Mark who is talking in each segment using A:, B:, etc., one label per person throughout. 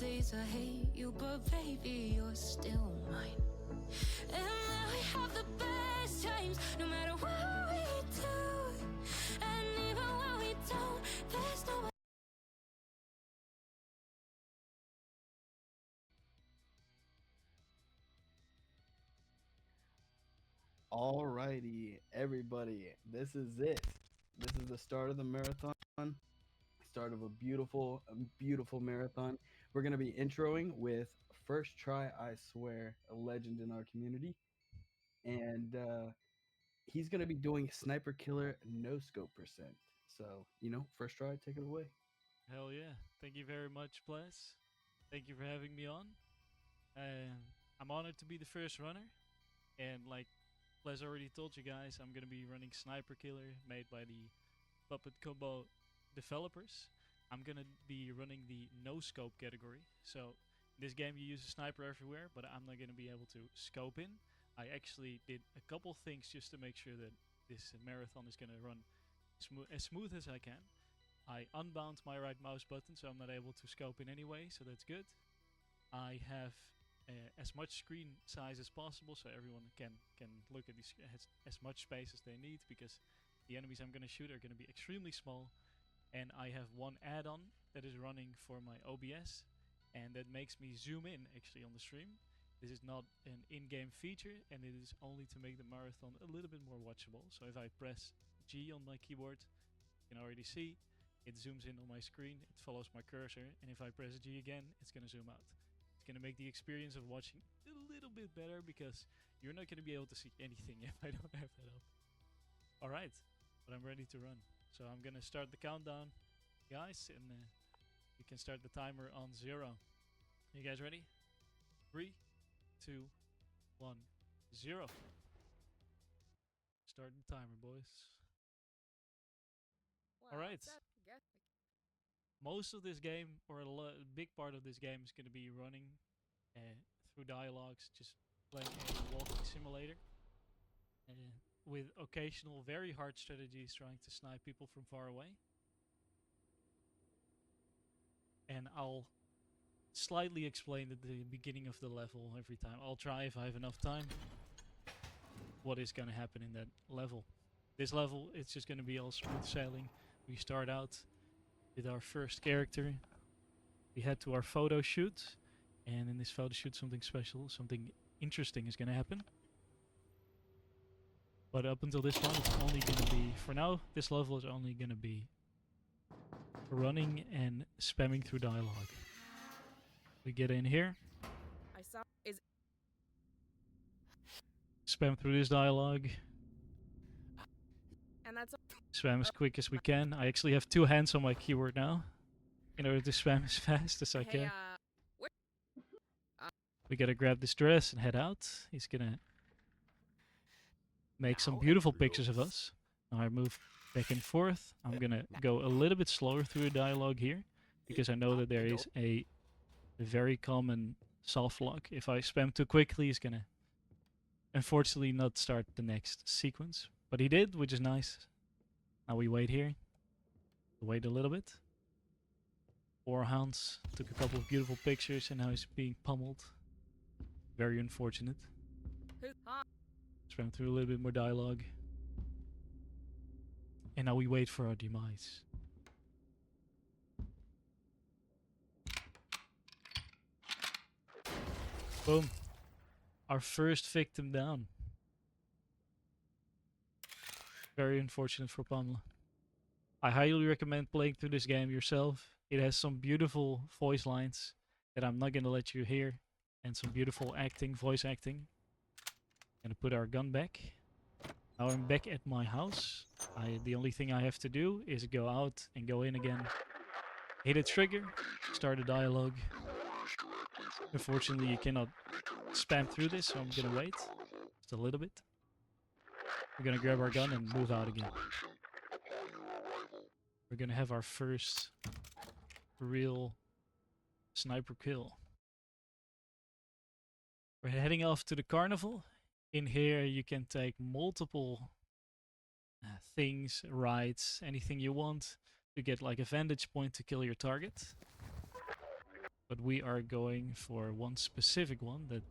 A: days I hate you, but baby, you're still mine. And I have the best times, no matter what we do. And even when we don't, there's no.
B: Alrighty, everybody, this is it. This is the start of the marathon, start of a beautiful marathon. We're going to be introing with First Try, I Swear, a legend in our community. And he's going to be doing Sniper Killer No Scope percent. So, first try, take it away.
C: Hell yeah. Thank you very much, Bless. Thank you for having me on. I'm honored to be the first runner. And like Bless already told you guys, I'm going to be running Sniper Killer made by the Puppet Combo developers. I'm going to be running the no scope category. So in this game, you use a sniper everywhere, but I'm not going to be able to scope in. I actually did a couple things just to make sure that this marathon is going to run as smooth as I can. I unbound my right mouse button, so I'm not able to scope in anyway, so that's good. I have as much screen size as possible, so everyone can look at this as much space as they need, because the enemies I'm going to shoot are going to be extremely small. And I have one add-on that is running for my OBS, and that makes me zoom in actually on the stream. This is not an in-game feature, and it is only to make the marathon a little bit more watchable. So if I press G on my keyboard, you can already see it zooms in on my screen, it follows my cursor, and if I press G again, it's going to zoom out. It's going to make the experience of watching a little bit better, because you're not going to be able to see anything if I don't have that up. Alright, but I'm ready to run. So I'm going to start the countdown, guys, and you can start the timer on 0. You guys ready? 3, 2, 1, 0. Start the timer, boys. Alright. Most of this game, or a big part of this game, is going to be running through dialogues, just playing a walking simulator, uh, with occasional very hard strategies trying to snipe people from far away. And I'll slightly explain at the beginning of the level every time. I'll try, if I have enough time, what is going to happen in that level. This level, it's just going to be all smooth sailing. We start out with our first character. We head to our photo shoot, and in this photo shoot, something special, something interesting is going to happen. But up until this point, it's only going to be, for now, this level is only going to be running and spamming through dialogue. We get in here. Spam through this dialogue.
D: And that's
C: spam as quick as we can. I actually have 2 hands on my keyboard now in order to spam as fast as I can. We gotta grab this dress and head out. He's gonna make some beautiful pictures of us. Now I move back and forth. I'm gonna go a little bit slower through the dialogue here, because I know that there is a very common soft lock. If I spam too quickly, he's gonna unfortunately not start the next sequence. But he did, which is nice. Now we wait here. Wait a little bit. 4 hounds. Took a couple of beautiful pictures, and now he's being pummeled. Very unfortunate. Spam through a little bit more dialogue. And now we wait for our demise. Boom. Our first victim down. Very unfortunate for Pamela. I highly recommend playing through this game yourself. It has some beautiful voice lines that I'm not going to let you hear, and some beautiful acting, voice acting. Gonna put our gun back. Now I'm back at my house. The only thing I have to do is go out and go in again. Hit a trigger, start a dialogue. Unfortunately, you cannot spam through this, so I'm gonna wait just a little bit. We're gonna grab our gun and move out again. We're gonna have our first real sniper kill. We're heading off to the carnival. In here you can take multiple things, rides, anything you want to get like a vantage point to kill your target. but we are going for one specific one that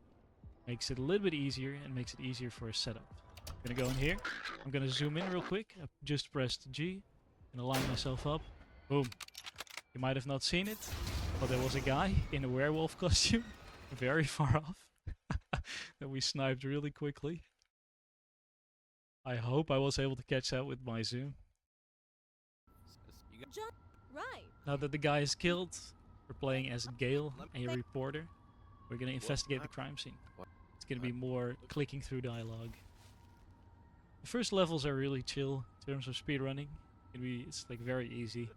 C: makes it a little bit easier and makes it easier for a setup. I'm gonna go in here. I'm gonna zoom in real quick. I just pressed G and align myself up. Boom. You might have not seen it, but there was a guy in a werewolf costume very far off that we sniped really quickly. I hope I was able to catch that with my zoom.
A: Right.
C: Now that the guy is killed, we're playing as Gale, a reporter. We're gonna investigate the crime scene. It's gonna be more clicking through dialogue. The first levels are really chill in terms of speedrunning. It's like very easy,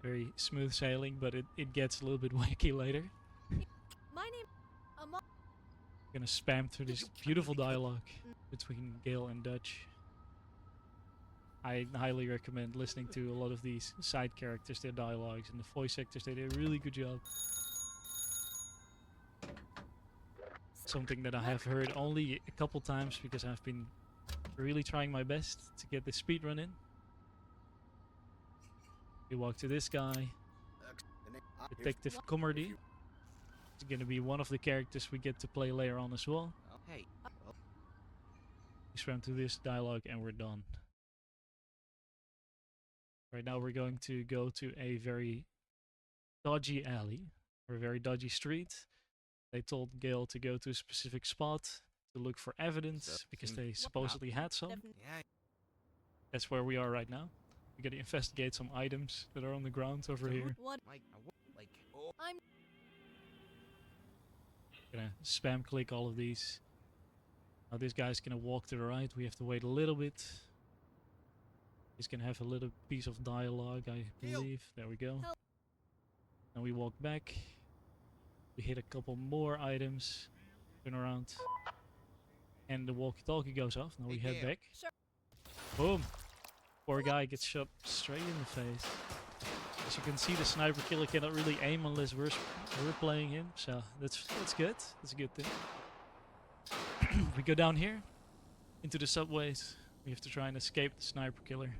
C: very smooth sailing, but it gets a little bit wacky later.
A: My name.
C: Gonna spam through this beautiful dialogue between Gale and Dutch. I highly recommend listening to a lot of these side characters, their dialogues, and the voice actors. They did a really good job. Something that I have heard only a couple times because I've been really trying my best to get the speedrun in. We walk to this guy, Detective Comedy. It's gonna be one of the characters we get to play later on as well.
D: Hey.
C: We swam through this dialogue and we're done. Right now we're going to go to a very dodgy alley, or a very dodgy street. They told Gale to go to a specific spot to look for evidence because they supposedly had some.
D: Yeah.
C: That's where we are right now. We gotta investigate some items that are on the ground over here.
A: What?
D: Like.
A: I'm.
C: Gonna spam click all of these. Now this guy's gonna walk to the right. We have to wait a little bit. He's gonna have a little piece of dialogue, I believe. There we go.
A: Help.
C: Now we walk back. We hit a couple more items. Turn around. And the walkie-talkie goes off. Now we head back.
A: Sure.
C: Boom! Poor guy gets shot straight in the face. As you can see, the sniper killer cannot really aim unless we're playing him. So that's good. That's a good thing. We go down here into the subways. We have to try and escape the sniper killer.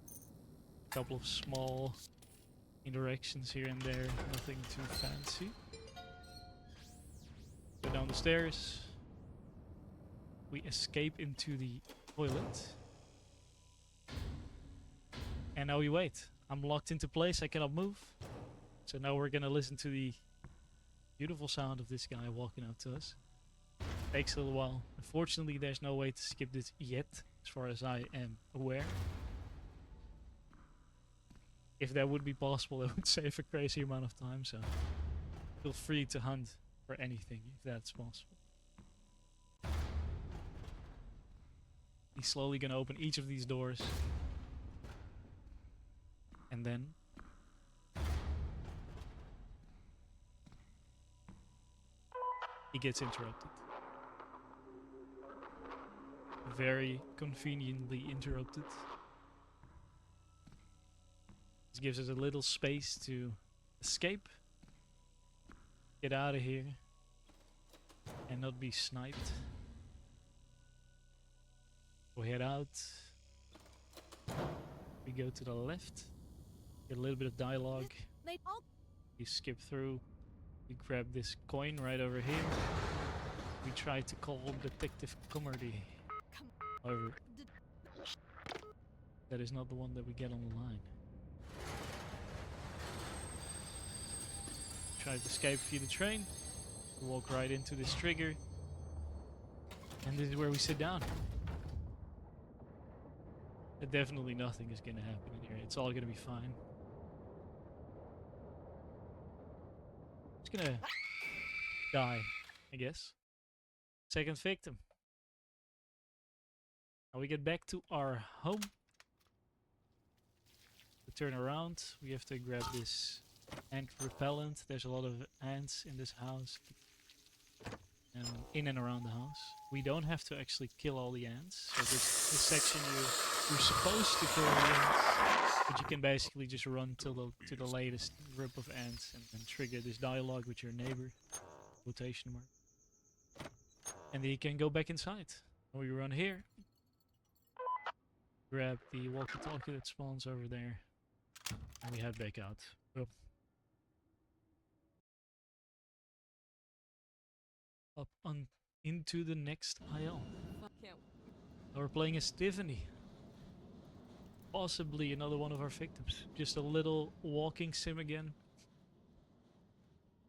C: A couple of small interactions here and there, nothing too fancy. Go down the stairs. We escape into the toilet. And now we wait. I'm locked into place, I cannot move. So now we're gonna listen to the beautiful sound of this guy walking up to us. Takes a little while. Unfortunately, there's no way to skip this yet, as far as I am aware. If that would be possible, that would save a crazy amount of time, so feel free to hunt for anything if that's possible. He's slowly gonna open each of these doors. And then he gets interrupted. Very conveniently interrupted. This gives us a little space to escape, get out of here, and not be sniped. We head out. We go to the left. Get a little bit of dialogue. We skip through. We grab this coin right over here. We try to call Detective Comedy. However, that is not the one that we get on the line. Try to escape via the train. We walk right into this trigger. And this is where we sit down. Definitely nothing is gonna happen in here. It's all gonna be fine. It's gonna die, I guess. Second victim. Now we get back to our home. To turn around, we have to grab this ant repellent. There's a lot of ants in this house. And in and around the house. We don't have to actually kill all the ants. So this section you're supposed to kill the ants, but you can basically just run to the latest group of ants and then trigger this dialogue with your neighbor, quotation mark. And then you can go back inside. We run here. Grab the walkie-talkie that spawns over there. And we head back out. Yep. up on into the next IL.
D: Can't.
C: Now we're playing as Tiffany. Possibly another one of our victims. Just a little walking sim again.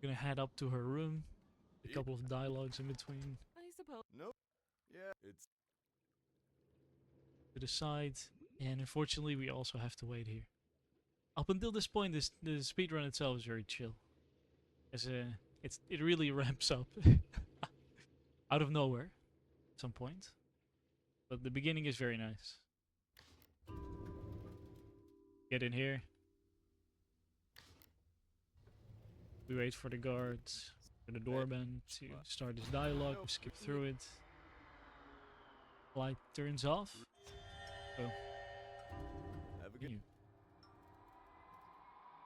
C: Gonna head up to her room. A couple of dialogues in between.
D: I suppose.
E: Nope. Yeah, it's
C: To the side. And unfortunately we also have to wait here. Up until this point, the speedrun itself is very chill. As it really ramps up out of nowhere at some point. But the beginning is very nice. Get in here. We wait for the guards, for the doorman to start his dialogue. We skip through it. Light turns off. Oh,
E: have a good.
C: continue.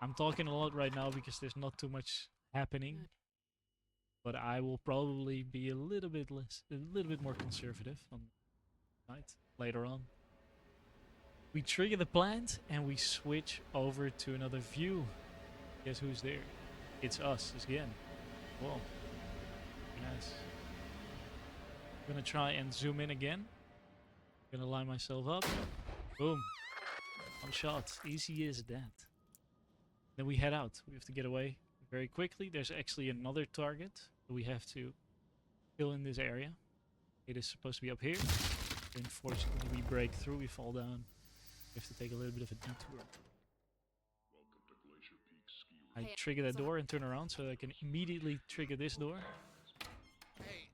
C: I'm talking a lot right now because there's not too much happening.
D: Good.
C: But I will probably be a little bit more conservative on night later on. We trigger the plant and we switch over to another view. Guess who's there? It's us again. Whoa. Nice. I'm gonna try and zoom in again. Gonna line myself up. Boom. One shot. Easy as that. Then we head out. We have to get away very quickly. There's actually another target that we have to kill in this area. It is supposed to be up here. Unfortunately, we break through. We fall down. We have to take a little bit of a detour. I trigger that door and turn around so that I can immediately trigger this door.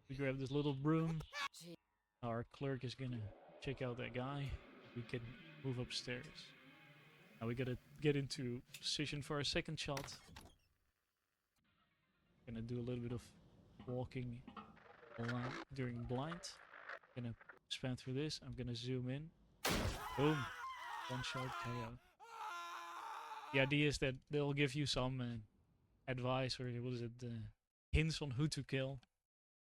C: We grab this little broom.
D: Gee.
C: Our clerk is gonna check out that guy. We can move upstairs. Now we gotta get into position for our second shot. Gonna do a little bit of walking during blind. Gonna span through this. I'm gonna zoom in. Boom. One shot KO. The idea is that they'll give you some advice or what is it, hints on who to kill.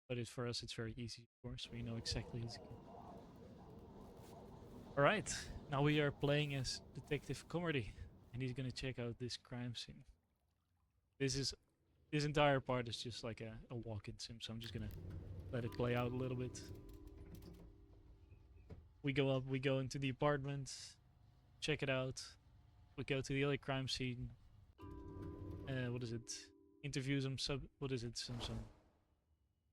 C: But for us, it's very easy, of course. We know exactly who to kill. Alright, now we are playing as Detective Comedy. And he's gonna check out this crime scene. This entire part is just like a walk-in sim, so I'm just gonna let it play out a little bit. We go up, we go into the apartment, check it out. We go to the other crime scene. What is it? Interview some some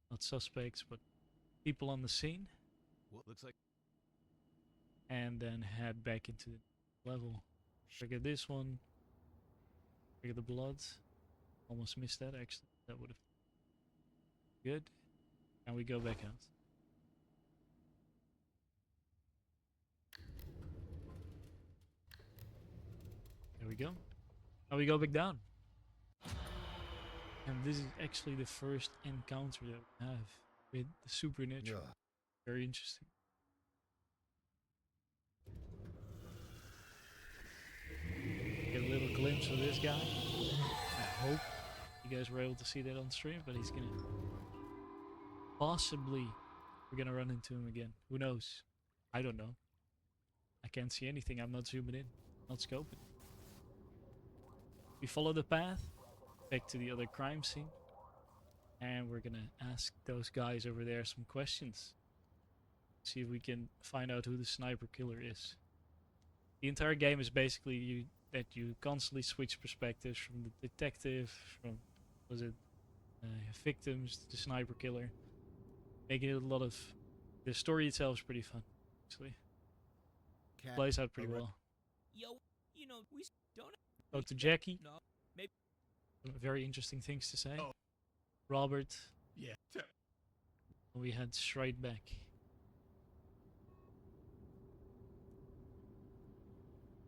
C: not suspects, but people on the scene.
E: What looks like
C: And then head back into the level. Trigger this one. Trigger the blood. Almost missed that actually. That would have been good. And we go back out. There we go. Now we go back down. And this is actually the first encounter that we have with the supernatural. Very interesting. Get a little glimpse of this guy. I hope you guys were able to see that on stream, but he's gonna possibly we're gonna run into him again. Who knows? I don't know. I can't see anything. I'm not zooming in, not scoping. We follow the path back to the other crime scene, and we're gonna ask those guys over there some questions. See if we can find out who the sniper killer is. The entire game is basically you constantly switch perspectives from the detective, from victims to the sniper killer, making it a lot of. The story itself is pretty fun, actually. Plays out pretty well.
F: Yo, you know, we don't
C: Go to Jackie.
F: no, maybe
C: Some very interesting things to say.
E: Oh.
C: Robert.
E: yeah.
C: And we head straight back.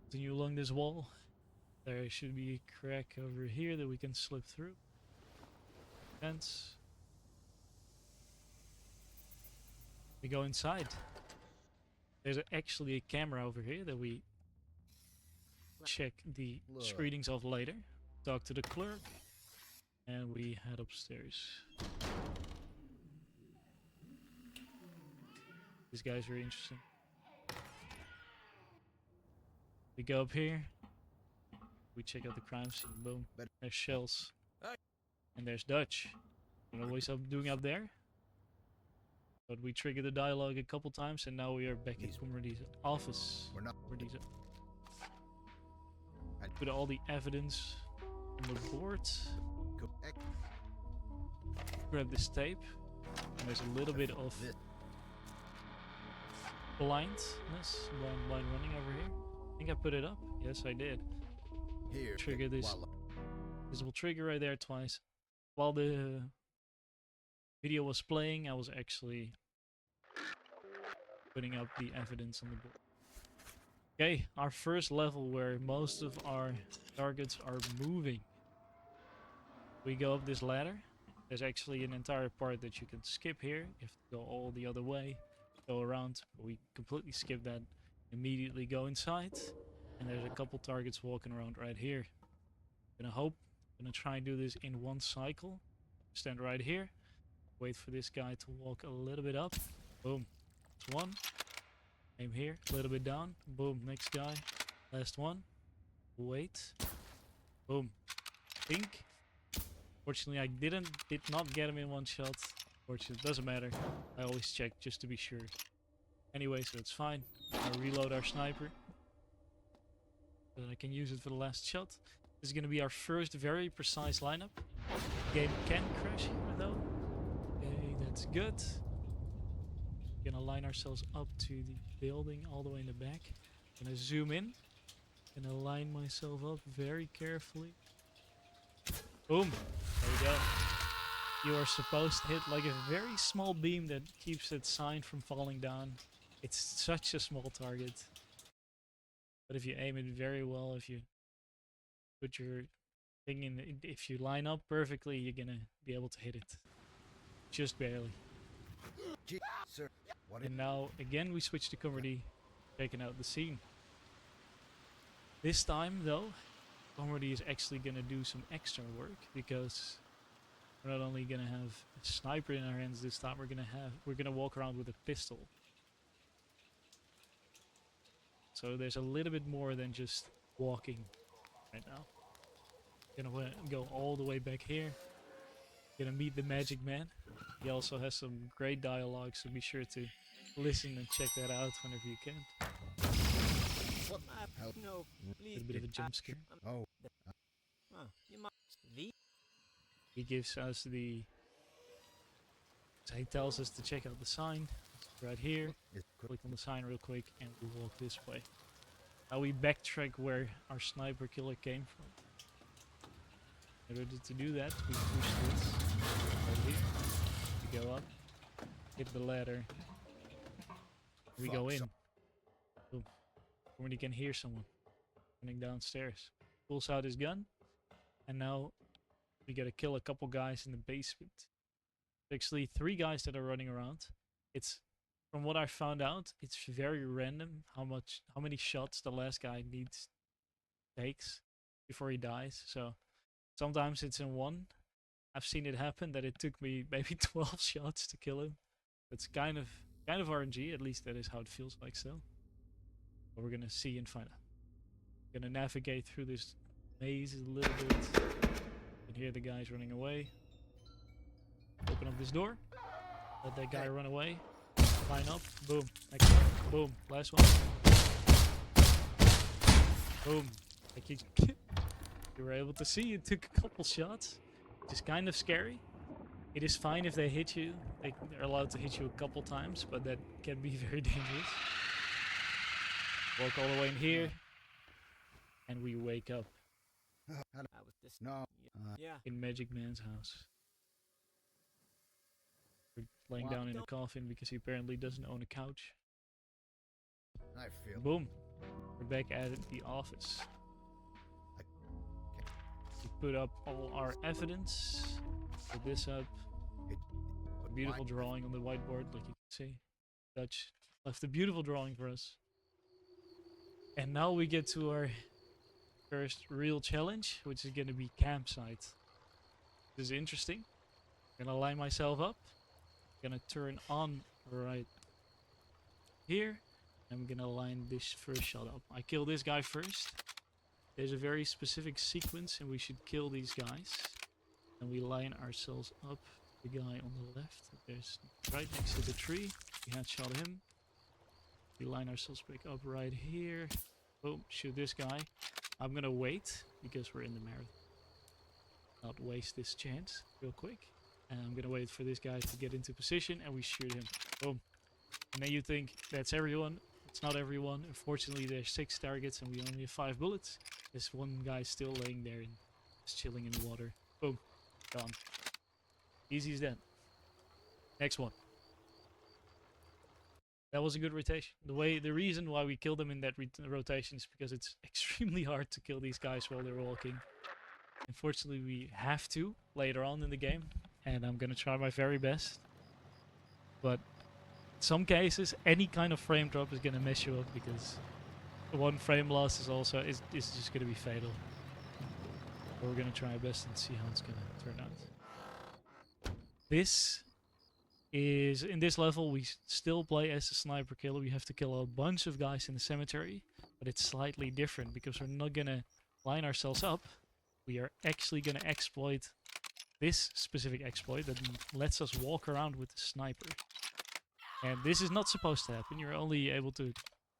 C: Continue along this wall. There should be a crack over here that we can slip through. Fence. We go inside. There's actually a camera over here that we check the
E: Look.
C: screenings of later. Talk to the clerk. And we head upstairs. This guy's very interesting. We go up here. We check out the crime scene. Boom. There's shells.
E: Hey.
C: And there's Dutch. You know what he's doing up there? But we triggered the dialogue a couple times, and now we are back at Comrady's office.
E: We're not.
C: Comrady's put all the evidence on the board. Grab this tape. And there's a little bit of blindness, blind running over here. I think I put it up. Yes, I did.
E: Here.
C: Trigger this. This will trigger right there twice. While the video was playing, I was actually putting up the evidence on the board. Okay, our first level where most of our targets are moving. We go up this ladder. There's actually an entire part that you can skip here. You have to go all the other way, go around. But we completely skip that. Immediately go inside. And there's a couple targets walking around right here. I'm gonna try and do this in one cycle. Stand right here. Wait for this guy to walk a little bit up. Boom. That's one. Aim here. A little bit down. Boom. Next guy. Last one. Wait. Boom. Pink. Fortunately, I did not get him in one shot. Fortunately, it doesn't matter. I always check just to be sure. Anyway, so it's fine. I reload our sniper. So that I can use it for the last shot. This is going to be our first very precise lineup. Game can crash here though. Okay, that's good. Gonna line ourselves up to the building all the way in the back. Gonna zoom in. Gonna line myself up very carefully. Boom. There we go. You are supposed to hit like a very small beam that keeps that sign from falling down. It's such a small target. But if you aim it very well, if you put your thing in, if you line up perfectly, you're gonna be able to hit it. Just barely.
E: Sir, what
C: And now, again, we switch to comedy, checking out the scene. This time, though, comedy is actually gonna do some extra work, because we're not only gonna have a sniper in our hands this time, we're gonna walk around with a pistol. So there's a little bit more than just walking right now. Gonna go all the way back here. Gonna meet the Magic Man. He also has some great dialogue, so be sure to listen and check that out whenever you can.
F: No,
C: A
F: please.
C: little bit of a jump scare.
E: Oh,
F: You must. The
C: He gives us the... So he tells us to check out the sign. It's right here.
E: it's quick.
C: Click on the sign real quick and we walk this way. Now we backtrack where our sniper killer came from. In order to do that, we push this right here. We go up, hit the ladder, we go
E: Fuck,
C: in.
E: so-
C: Boom. When you can hear someone running downstairs. Pulls out his gun, and now we gotta kill a couple guys in the basement. Actually, 3 guys that are running around. It's, from what I found out, it's very random how many shots the last guy takes before he dies. So sometimes it's in one. I've seen it happen that it took me maybe 12 shots to kill him. It's kind of RNG, at least that is how it feels like still. But we're gonna see and find out. Gonna navigate through this maze a little bit. And hear the guys running away. Open up this door. Let that guy run away. Line up. Boom. Next one. Boom. Last one. Boom. Like you were able to see, it took a couple shots. Which is kind of scary. It is fine if they hit you. They're allowed to hit you a couple times, but that can be very dangerous. Walk all the way in here. And we wake up
F: I was this.
E: No.
F: Yeah.
C: in Magic Man's house. We're laying
E: Wow.
C: down in a coffin because he apparently doesn't own a couch.
E: I feel.
C: Boom. We're back at the office. We put up all our evidence. Put this up. A beautiful drawing on the whiteboard, like you can see. Dutch left a beautiful drawing for us. And now we get to our first real challenge, which is going to be campsite. This is interesting. Gonna line myself up. Gonna turn on right here. I'm gonna line this first shot up. I kill this guy first. There's a very specific sequence and we should kill these guys. And we line ourselves up the guy on the left. There's right next to the tree. We headshot him. We line ourselves back up right here. Boom, shoot this guy. I'm gonna wait because we're in the marathon. Not waste this chance real quick. And I'm gonna wait for this guy to get into position and we shoot him. Boom. And then you think that's everyone. It's not everyone. Unfortunately, there's 6 targets and we only have 5 bullets. This one guy still laying there and just chilling in the water. Boom. Gone. Easy as that. Next one. That was a good rotation. The reason why we killed them in that rotation is because it's extremely hard to kill these guys while they're walking. Unfortunately, we have to later on in the game, and I'm gonna try my very best. But in some cases, any kind of frame drop is gonna mess you up because one frame loss is just gonna be fatal. But we're gonna try our best and see how it's gonna turn out. This is in this level we still play as a sniper killer. We have to kill a bunch of guys in the cemetery, but it's slightly different because we're not gonna line ourselves up. We are actually gonna exploit this specific exploit that lets us walk around with the sniper. And this is not supposed to happen. You're only able to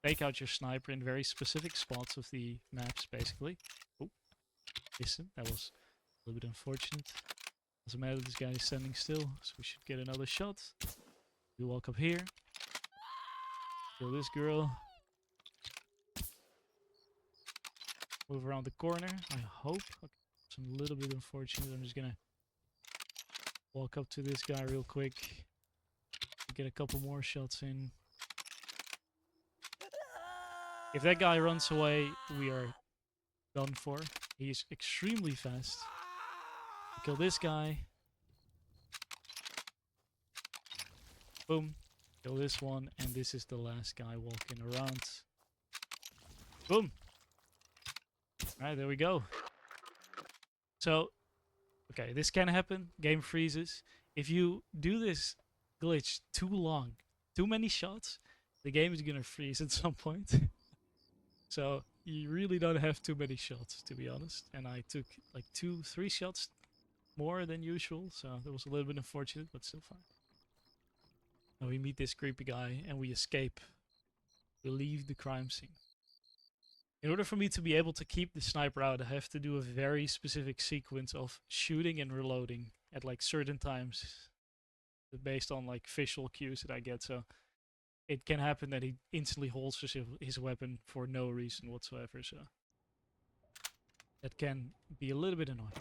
C: take out your sniper in very specific spots of the maps, basically. Oh, listen, that was a little bit unfortunate. Doesn't matter, this guy is standing still, so we should get another shot. We walk up here. Kill this girl. Move around the corner, I hope. Okay, it's a little bit unfortunate. I'm just gonna walk up to this guy real quick. Get a couple more shots in. If that guy runs away, we are done for. He's extremely fast. Kill this guy. Boom. Kill this one. And this is the last guy walking around. Boom. Alright, there we go. So, okay, this can happen. Game freezes. If you do this glitch too long, too many shots, the game is gonna freeze at some point. So, you really don't have too many shots, to be honest. And I took like 2-3 shots more than usual, so that was a little bit unfortunate, but still fine. Now we meet this creepy guy and we escape. We leave the crime scene. In order for me to be able to keep the sniper out, I have to do a very specific sequence of shooting and reloading at like certain times based on like visual cues that I get. So it can happen that he instantly holds his weapon for no reason whatsoever, so that can be a little bit annoying.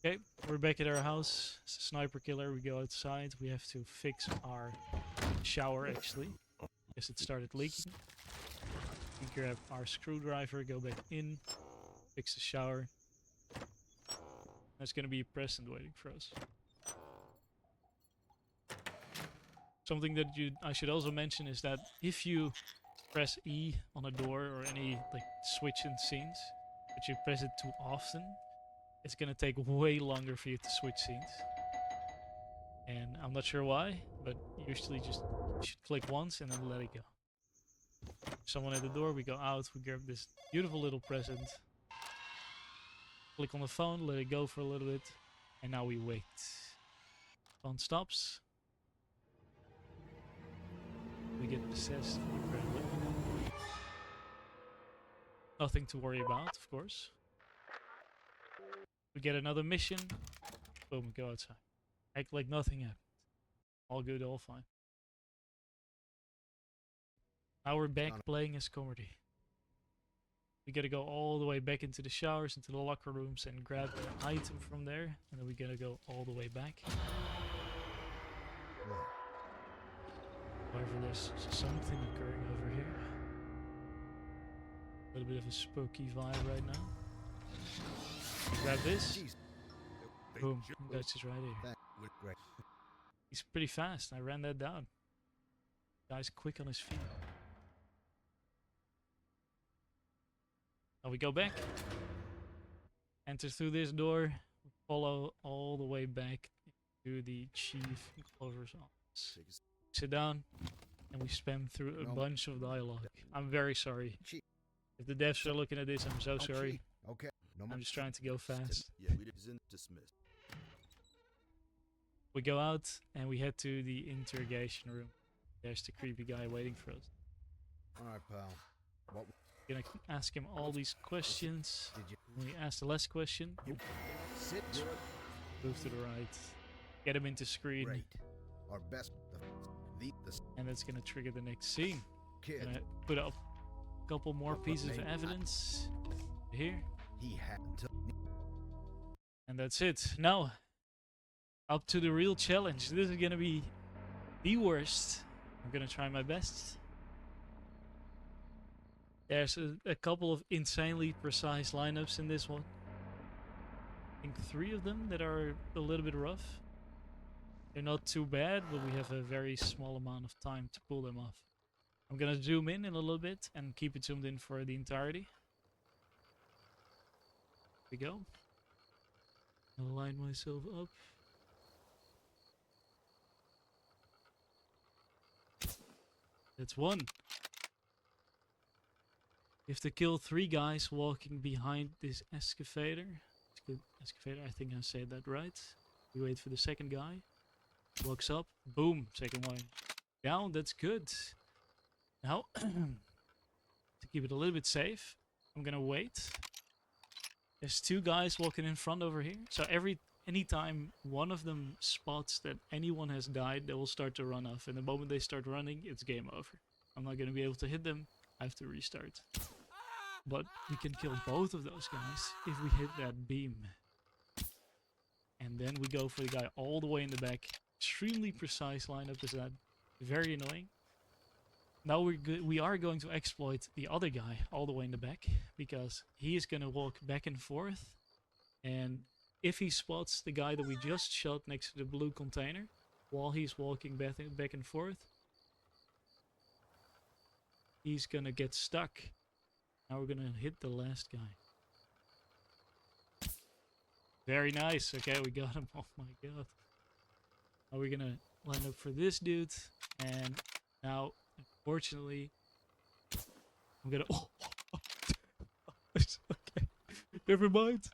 C: Okay, we're back at our house. It's a sniper killer. We go outside. We have to fix our shower, actually, because it started leaking. We grab our screwdriver, go back in, fix the shower. There's gonna be a present waiting for us. Something that I should also mention is that if you press E on a door or any like switch in scenes, but you press it too often, it's gonna take way longer for you to switch scenes. And I'm not sure why, but usually just you should click once and then let it go. Someone at the door, we go out, we grab this beautiful little present. Click on the phone, let it go for a little bit, and now we wait. Phone stops. We get possessed, we grab it. Nothing to worry about, of course. We get another mission. Boom, we go outside. Act like nothing happened. All good, all fine. Now we're back playing as comedy. We gotta go all the way back into the showers, into the locker rooms, and grab an item from there. And then we gotta go all the way back. However, there's something occurring over here. A little bit of a spooky vibe right now. Grab this. Boom. That's just right here. He's pretty fast. I ran that down. Guy's quick on his feet. Now we go back. Enter through this door. Follow all the way back to the chief clover's office. Sit down. And we spam through a bunch of dialogue. I'm very sorry. If the devs are looking at this, I'm so sorry.
E: Okay.
C: I'm just trying to go fast.
E: Yeah, we isn't dismissed.
C: We go out and we head to the interrogation room. There's the creepy guy waiting for us.
E: Alright, pal. What
C: Gonna ask him all these questions.
E: did you
C: When we ask the last question,
E: sit your
C: move to the right. Get him into screen.
E: great? Our best the
C: And that's gonna trigger the next scene.
E: kid.
C: Gonna put up a couple more pieces of evidence here.
E: He had until
C: And that's it. Now, up to the real challenge. This is gonna be the worst. I'm gonna try my best. There's a couple of insanely precise lineups in this one. I think 3 of them that are a little bit rough. They're not too bad, but we have a very small amount of time to pull them off. I'm gonna zoom in a little bit and keep it zoomed in for the entirety. Here we go. I'll line myself up. That's 1. You have to kill 3 guys walking behind this excavator. Excavator, I think I said that right. We wait for the second guy. Walks up. Boom. Second one. Down. That's good. Now, to keep it a little bit safe, I'm gonna wait. There's 2 guys walking in front over here. So anytime one of them spots that anyone has died, they will start to run off. And the moment they start running, it's game over. I'm not gonna be able to hit them. I have to restart. But we can kill both of those guys if we hit that beam. And then we go for the guy all the way in the back. Extremely precise lineup is that. Very annoying. Now we are going to exploit the other guy all the way in the back. Because he is going to walk back and forth. And if he spots the guy that we just shot next to the blue container, while he's walking back and forth, he's going to get stuck. Now we're gonna hit the last guy. Very nice. Okay, we got him. Oh my god. Now we're gonna line up for this dude. And now, unfortunately, I'm gonna... Oh, okay. Never mind.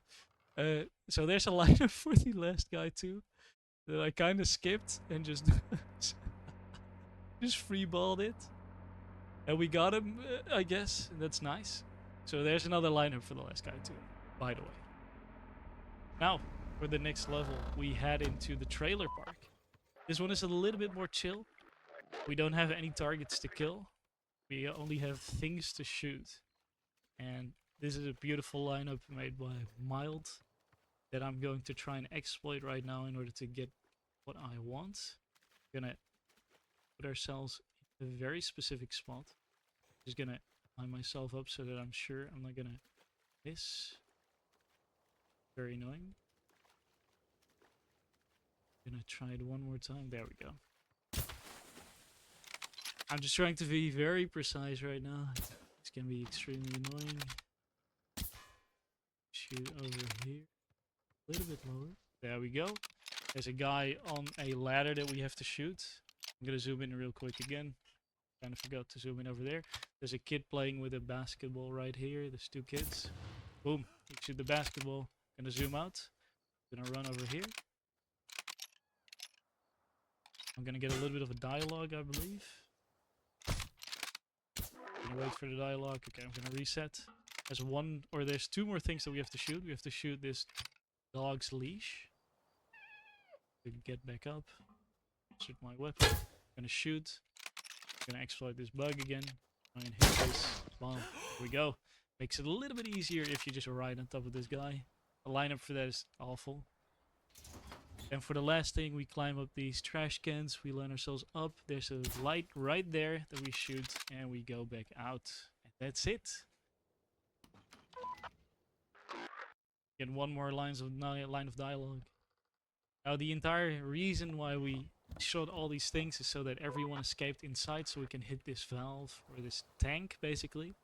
C: So there's a lineup for the last guy too. That I kind of skipped and just... just freeballed it. And we got him, I guess. That's nice. So there's another lineup for the last guy too, by the way. Now, for the next level, we head into the trailer park. This one is a little bit more chill. We don't have any targets to kill. We only have things to shoot. And this is a beautiful lineup made by Mild that I'm going to try and exploit right now in order to get what I want. We're gonna put ourselves in a very specific spot. Just gonna line myself up so that I'm sure I'm not gonna miss. Very annoying. Gonna try it one more time. There we go. I'm just trying to be very precise right now. It's gonna be extremely annoying. Shoot over here. A little bit lower. There we go. There's a guy on a ladder that we have to shoot. I'm gonna zoom in real quick again. Kind of forgot to zoom in over there. There's a kid playing with a basketball right here. There's 2 kids. Boom. You shoot the basketball. Gonna zoom out. Gonna run over here. I'm gonna get a little bit of a dialogue, I believe. Gonna wait for the dialogue. Okay, I'm gonna reset. There's 2 more things that we have to shoot. We have to shoot this dog's leash. Get back up. Shoot my weapon. Gonna shoot. Gonna exploit this bug again. Try and hit this bomb. Here we go. Makes it a little bit easier if you just ride on top of this guy. The lineup for that is awful. And for the last thing, we climb up these trash cans. We line ourselves up. There's a light right there that we shoot, and we go back out. And that's it. Get 1 more line of dialogue. Now, the entire reason why we shot all these things is so that everyone escaped inside, so we can hit this valve or this tank, basically.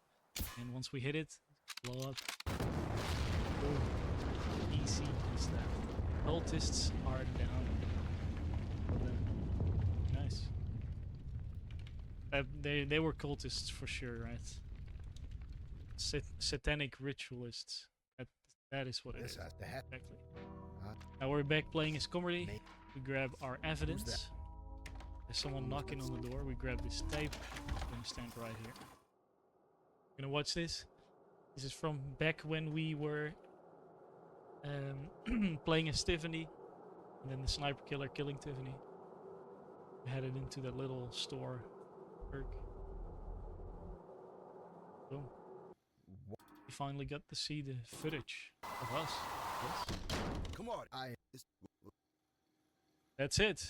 C: And once we hit it, blow up. Boom. Easy as that. Cultists are down. Nice. They were cultists for sure, right? Satanic ritualists. That is what it is.
E: This has to happen.
C: Exactly. Now we're back playing as comedy. We grab our evidence. There's someone knocking on the door. We grab this tape. I'm gonna stand right here. Gonna watch this. This is from back when we were playing as Tiffany, and then the sniper killer killing Tiffany. We headed into that little store. Perk. Boom. We finally got to see the footage of us. Yes.
E: Come on.
C: That's it.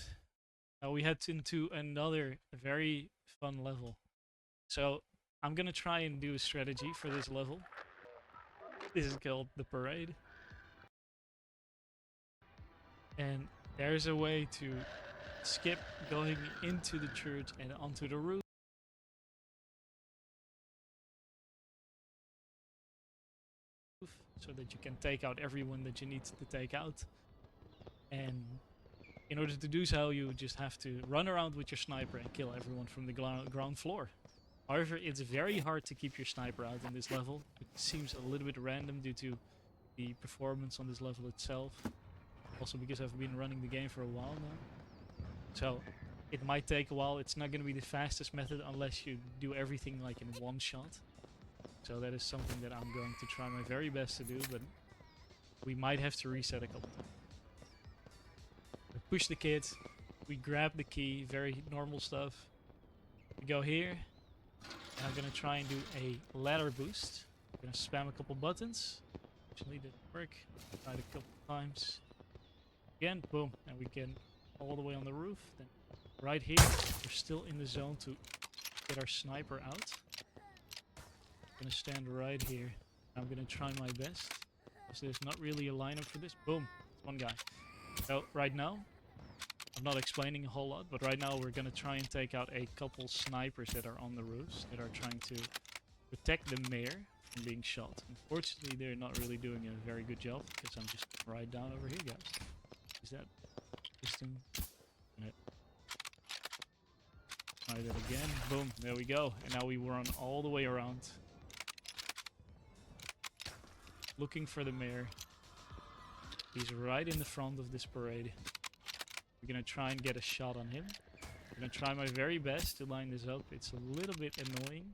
C: Now we head into another very fun level. So I'm gonna try and do a strategy for this level. This is called the parade. And there's a way to skip going into the church and onto the roof. So that you can take out everyone that you need to take out. And in order to do so, you just have to run around with your sniper and kill everyone from the ground floor. However, it's very hard to keep your sniper out in this level. It seems a little bit random due to the performance on this level itself. Also because I've been running the game for a while now. So it might take a while. It's not going to be the fastest method unless you do everything like in one shot. So that is something that I'm going to try my very best to do, but we might have to reset a couple times. We push the kid, we grab the key, very normal stuff. We go here, and I'm gonna try and do a ladder boost. I'm gonna spam a couple buttons. Actually, didn't work. Tried a couple times. Again, boom, and we get all the way on the roof. Then right here, we're still in the zone to get our sniper out. I'm gonna stand right here. I'm gonna try my best. Because there's not really a lineup for this. Boom, one guy. So right now, I'm not explaining a whole lot, but right now we're gonna try and take out a couple snipers that are on the roofs that are trying to protect the mayor from being shot. Unfortunately, they're not really doing a very good job because I'm just right down over here, guys. Is that piston? Try that again. Boom, there we go. And now we run all the way around. Looking for the mayor. He's right in the front of this parade. We're gonna try and get a shot on him. I'm gonna try my very best to line this up. It's a little bit annoying.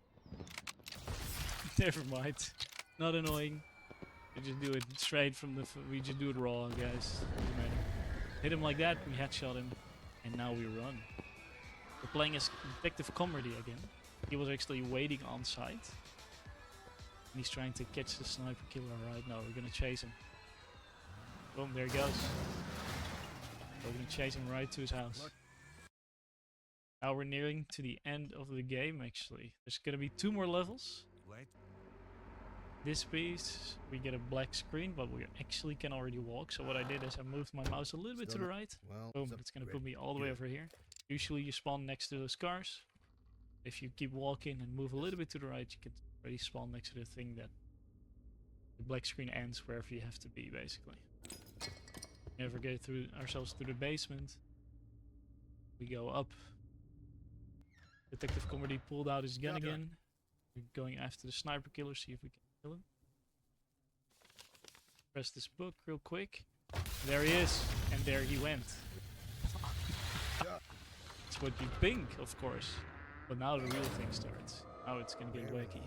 C: Never mind. Not annoying. We just do it straight from the... we just do it raw, guys. Doesn't matter. Hit him like that, we headshot him, and now we run. We're playing as Detective Comedy again. He was actually waiting on site. And he's trying to catch the sniper killer right now. We're gonna chase him. Boom, there he goes. We're gonna chase him right to his house. Now we're nearing to the end of the game, actually. There's gonna be 2 more levels. This piece, we get a black screen, but we actually can already walk. So what I did is I moved my mouse a little bit to the right. Boom, it's gonna put me all the way over here. Usually you spawn next to those cars. If you keep walking and move a little bit to the right, you can already spawn next to the thing that the black screen ends wherever you have to be, basically. Never get through ourselves through the basement. We go up. Detective Comedy pulled out his gun again. We're going after the sniper killer, see if we can kill him. Press this book real quick. There he is, and there he went. That's what you think, of course. But now the real thing starts. Now it's gonna get wacky.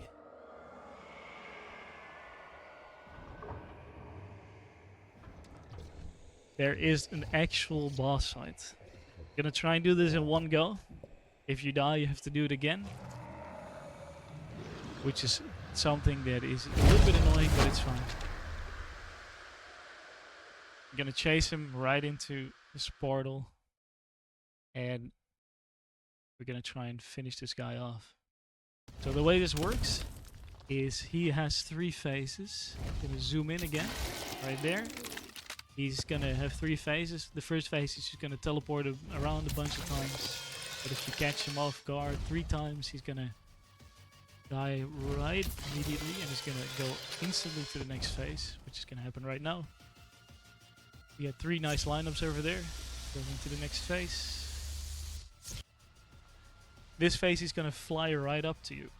C: There is an actual boss fight. Gonna try and do this in one go. If you die, you have to do it again. Which is something that is a little bit annoying, but it's fine. I'm gonna chase him right into this portal. And we're gonna try and finish this guy off. So the way this works is he has 3 phases. I'm gonna zoom in again, right there. He's gonna have 3 phases. The first phase is just gonna teleport him around a bunch of times. But if you catch him off guard 3 times, he's gonna die right immediately and he's gonna go instantly to the next phase, which is gonna happen right now. We had 3 nice lineups over there. Going into the next phase. This phase is gonna fly right up to you.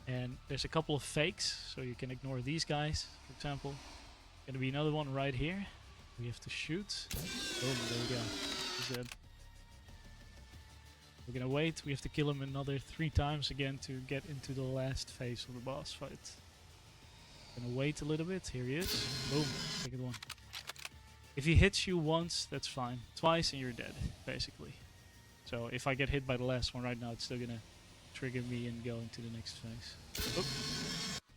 C: And there's a couple of fakes, so you can ignore these guys, for example. Gonna be another one right here. We have to shoot. Boom, there we go. is dead. We're gonna wait. We have to kill him another 3 times again to get into the last phase of the boss fight. Gonna wait a little bit. Here he is. Boom. Second one. If he hits you once, that's fine. Twice and you're dead, basically. So if I get hit by the last one right now, it's still gonna trigger me and go into the next phase. Oop.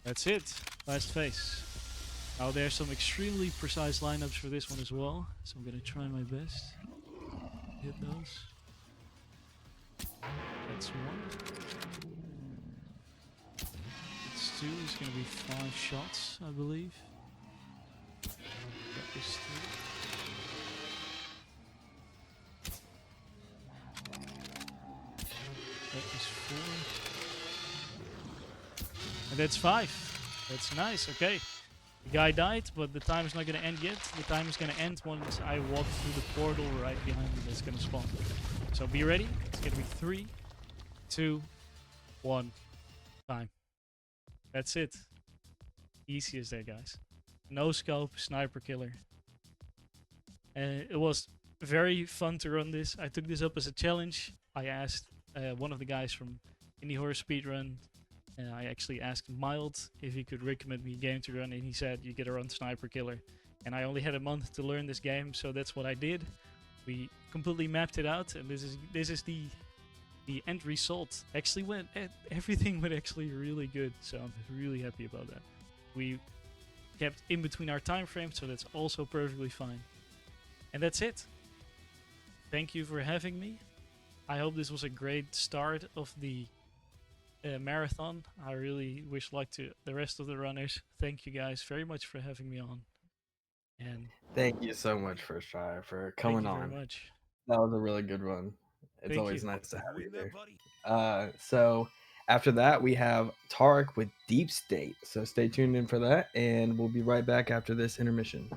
C: That's it. Last phase. Now there's some extremely precise lineups for this one as well. So I'm gonna try my best. Hit those. That's 1. That's 2. It's gonna be 5 shots, I believe. That is 3. That is 4. And that's 5. That's nice, okay. The guy died, but the time is not gonna end yet. The time is gonna end once I walk through the portal right behind me that's gonna spawn. So be ready. It's gonna be 3, 2, 1. Time. That's it. Easy as that, guys. No scope, sniper killer. It was very fun to run this. I took this up as a challenge. I asked one of the guys from Indie Horror Speedrun. I actually asked Mild if he could recommend me a game to run, and he said you gotta run Sniper Killer. And I only had a month to learn this game, so that's what I did. We completely mapped it out, and this is the end result. Actually everything went actually really good, so I'm really happy about that. We kept in between our time frames, so that's also perfectly fine. And that's it. Thank you for having me. I hope this was a great start of the marathon. I really wish luck to the rest of the runners. Thank you guys very much for having me on. And
B: Thank you so much, First Try, for coming
C: thank you
B: on.
C: very much.
B: That was a really good one. It's
C: Thank
B: always
C: you.
B: nice to have
E: You
B: you
E: in there,
B: there.
E: buddy?
B: So after that, we have Tarek with Deep State. So stay tuned in for that, and we'll be right back after this intermission.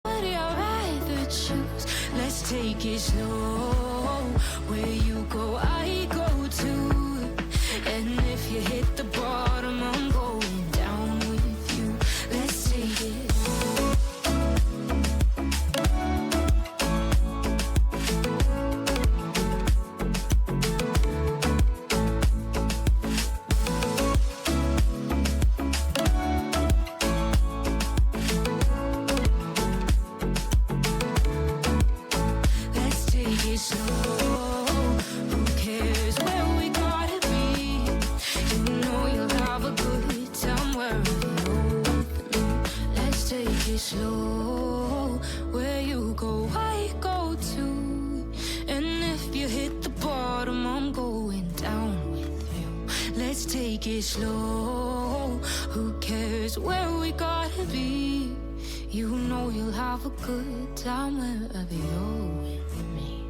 A: What I'd rather choose. Let's take it slow. Where you go, I go too. And if you hit the bottom, I'm going down with you. Let's take it. Let's take it slow. Who cares where we gotta be? You know you'll have a good time wherever you're with me. Let's take it slow. Where you go, I go too. And if you hit the bottom, I'm going down with you. Let's take it slow. Who cares where we gotta be? You know you'll have a good time wherever you're with me.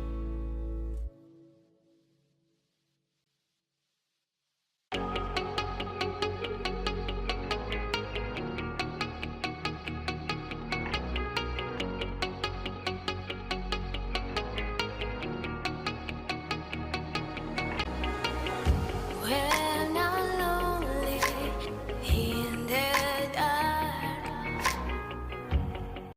A: Well,